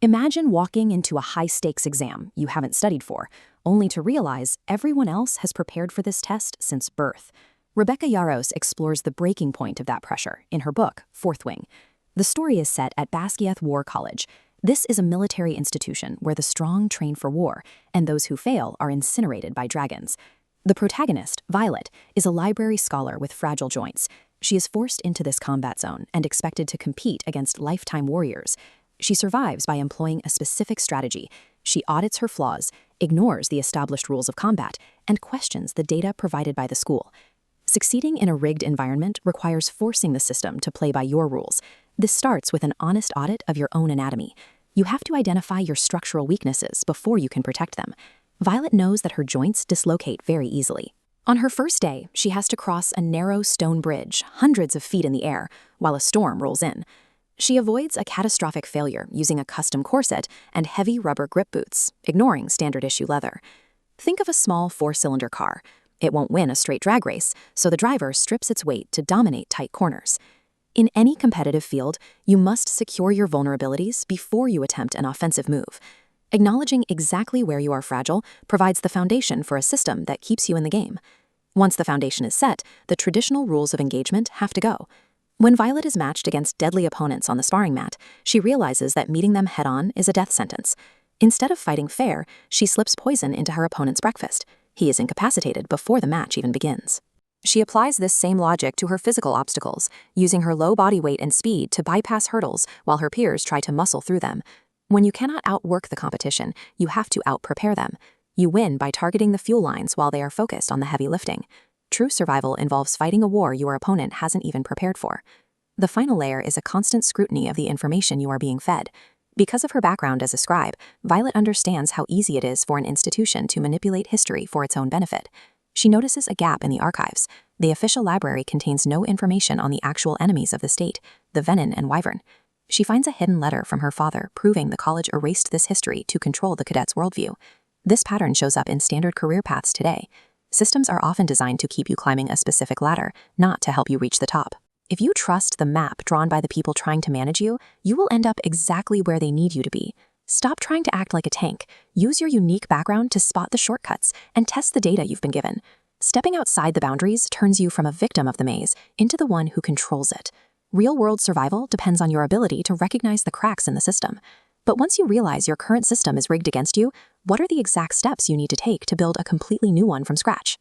Imagine walking into a high-stakes exam you haven't studied for, only to realize everyone else has prepared for this test since birth. Rebecca Yarros explores the breaking point of that pressure in her book, Fourth Wing. The story is set at Basgiath War College. This is a military institution where the strong train for war, and those who fail are incinerated by dragons. The protagonist, Violet, is a library scholar with fragile joints. She is forced into this combat zone and expected to compete against lifetime warriors. She survives by employing a specific strategy. She audits her flaws, ignores the established rules of combat, and questions the data provided by the school. Succeeding in a rigged environment requires forcing the system to play by your rules. This starts with an honest audit of your own anatomy. You have to identify your structural weaknesses before you can protect them. Violet knows that her joints dislocate very easily. On her first day, she has to cross a narrow stone bridge, hundreds of feet in the air, while a storm rolls in. She avoids a catastrophic failure using a custom corset and heavy rubber grip boots, ignoring standard-issue leather. Think of a small four-cylinder car. It won't win a straight drag race, so the driver strips its weight to dominate tight corners. In any competitive field, you must secure your vulnerabilities before you attempt an offensive move. Acknowledging exactly where you are fragile provides the foundation for a system that keeps you in the game. Once the foundation is set, the traditional rules of engagement have to go. When Violet is matched against deadly opponents on the sparring mat, she realizes that meeting them head-on is a death sentence. Instead of fighting fair, she slips poison into her opponent's breakfast. He is incapacitated before the match even begins. She applies this same logic to her physical obstacles, using her low body weight and speed to bypass hurdles while her peers try to muscle through them. When you cannot outwork the competition, you have to out-prepare them. You win by targeting the fuel lines while they are focused on the heavy lifting. True survival involves fighting a war your opponent hasn't even prepared for. The final layer is a constant scrutiny of the information you are being fed. Because of her background as a scribe, Violet understands how easy it is for an institution to manipulate history for its own benefit. She notices a gap in the archives. The official library contains no information on the actual enemies of the state, the Venin and Wyvern. She finds a hidden letter from her father proving the college erased this history to control the cadets' worldview. This pattern shows up in standard career paths today. Systems are often designed to keep you climbing a specific ladder, not to help you reach the top. If you trust the map drawn by the people trying to manage you, you will end up exactly where they need you to be. Stop trying to act like a tank. Use your unique background to spot the shortcuts and test the data you've been given. Stepping outside the boundaries turns you from a victim of the maze into the one who controls it. Real-world survival depends on your ability to recognize the cracks in the system. But once you realize your current system is rigged against you, what are the exact steps you need to take to build a completely new one from scratch?